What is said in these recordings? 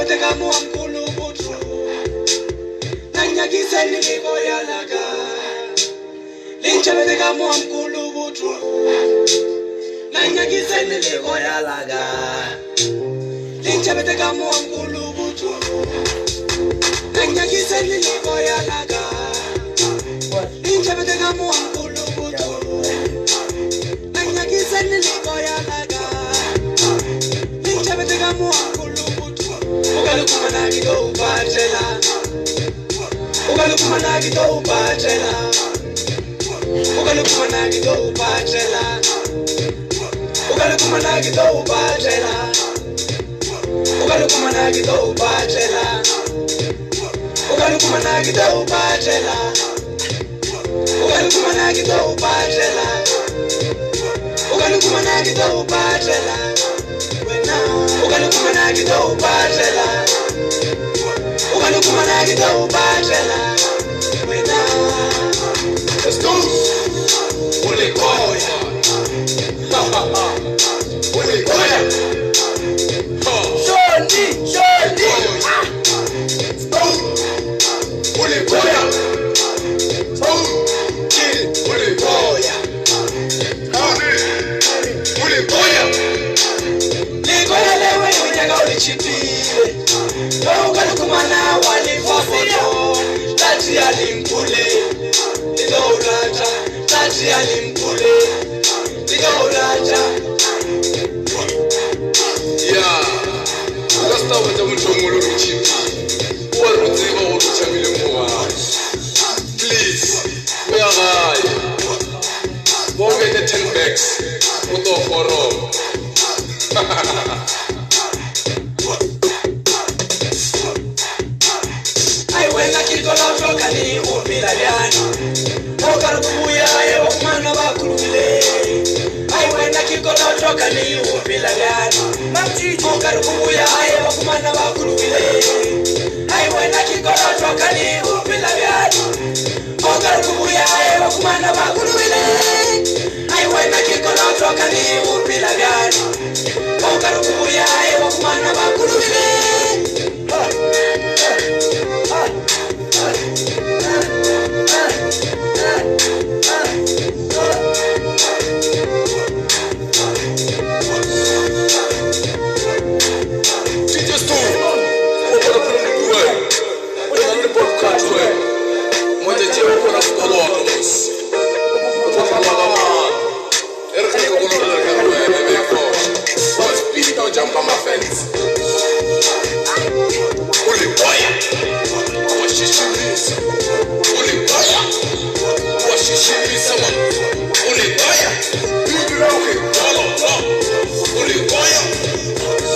Linchabete kama mkulu butu Nanyagise niliko yalaga Linchabete kama mkulu butu Nanyagise niliko yalaga Linchabete kama mkulu butu Nanyagise niliko yalaga Linchabete kama mkulu butu Nanyagise niliko yalaga Linchabete kama mkulu Ugalukuma gito upatela Ugalukuma gito upatela Ugalukuma gito upatela Ugalukuma gito upatela Ugalukuma gito upatela Ugalukuma gito upatela Ugalukuma gito upatela Ugalukuma gito upatela Ugalukuma gito upatela Ugalukuma gito upatela Let's go Ulikoya Ulikoya Shoni Ulikoya Ulikoya Ulikoya Likoya lewe unyanga ulichipile Ugalukuma na walifofoto Tati alimkule Lido uraja Tati alimkule Lido uraja Yeah Ugasta wata mchongolo ulichipi Uwaruziva uruchamile mwa Please We are high Bonge the 10 bags Uto foro Aiwena kikola utokani upila vyani Ugalukubuya wakumana bakulubile Aiwena kikola utokani upila vyani Ugalukubuya wakumana bakulubile Aiwena kikola utokani upila vyani Ugalukubuya wakumana bakulubile Aiwena kikola utokani upila vyani Ugalukubuya wakumana bakulubile Jump on my fence. Holy boy, what she should be. Holy boy, what she should be. Someone. Holy boy, you know it. Holy boy.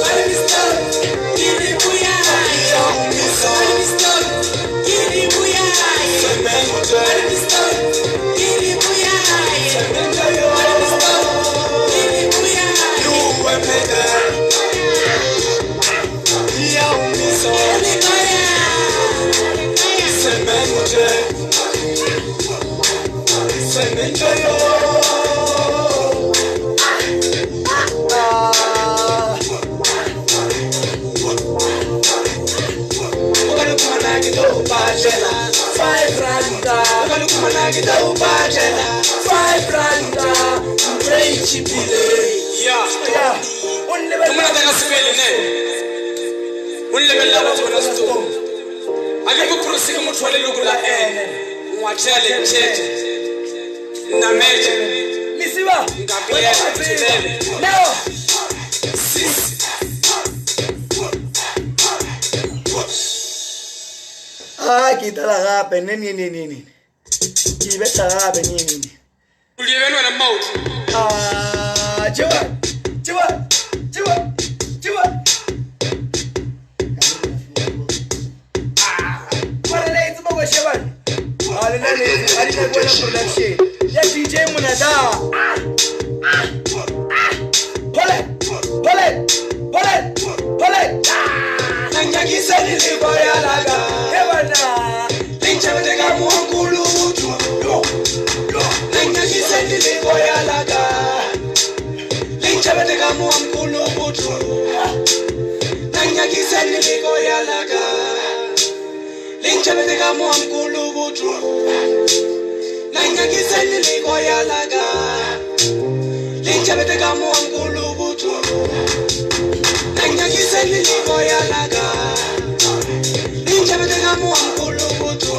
I be stuck. Give me booyah. I be stuck. Give me booyah. I be stuck. Give me booyah. I be stuck. Give me booyah. You were better. Kita la gape, nini. Kibeta gape, nini. Uliyevenu na mauti. Chiwa. Wala na ito mga shawan. Wala na production. Ya DJ muna dawa. Pole. Nanyagisa niliko yalaga. Ewana. Linchabete kama mkulu butu Nanyagisa niliko yalaga Linchabete kama mkulu butu Nanyagisa niliko Lichabete kamo amkulu butu Nanyakiseni likoya laga Lichabete kamo amkulu butu Nanyakiseni likoya laga Lichabete kamo amkulu butu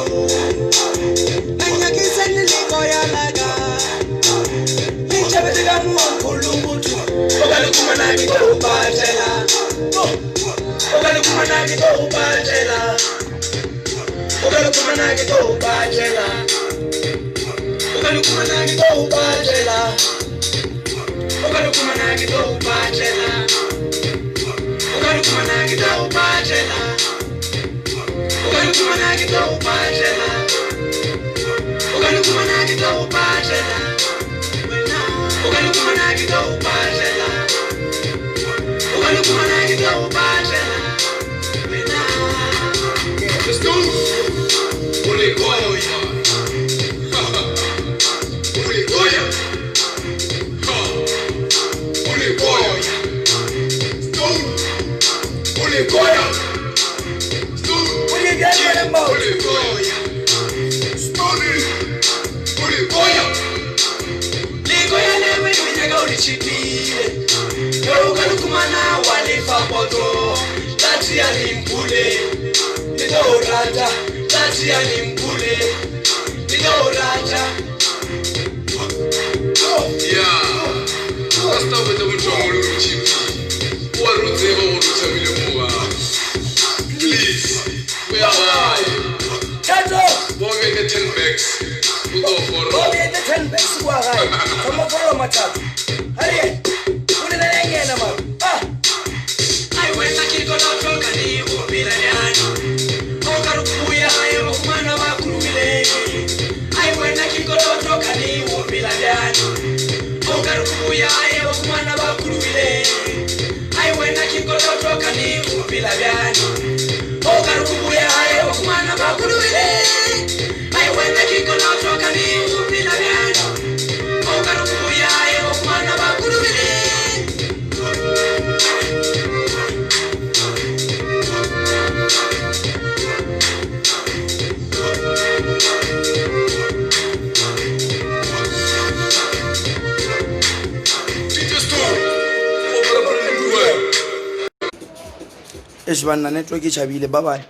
Nanyakiseni likoya laga Lichabete kamo amkulu butu Ogalukuma kita ubatela Ogalukuma kita ubatela Ogalukuma kita ubatela Ogalukuma kita ubatela Ogalukuma kita ubatela Ogalukuma kita ubatela Ogalukuma kita ubatela Ogalukuma kita ubatela Ogalukuma kita ubatela Ogalukuma kita ubatela Let's go! Ule goya Ule goya Ule goya Ule goya Ule goya Ule goya Ligoya lewe minyaga ulichipile Ogalukuma na walifa poto Tati ya limpule Nitaurata Tati ya limpule Nitaurata Yeah Basta wete mchomolo ulichipi Waruzeba warutabile muwa Please Where are you? Tato Bomi get 10 bags We go for it Bomi get 10 bags Kwa gai Kama koro matatu Hariye Ule na nenge na maru I went to kick on out from Kani Upila Nyani Okarukuya Ayo Kumana Wakurumile I went to kick on out from Kani Upila Nyani Okarukuya Ayo Kumana Wakurumile I went to kick on out from Kani Upila Nyani Okarukuya Ayo Kumana Wakurumile I went to kick on out from Kani Upila Nyani Okarukuya Ayo Kumana Wakurumile Eshibana network ichabile bye bye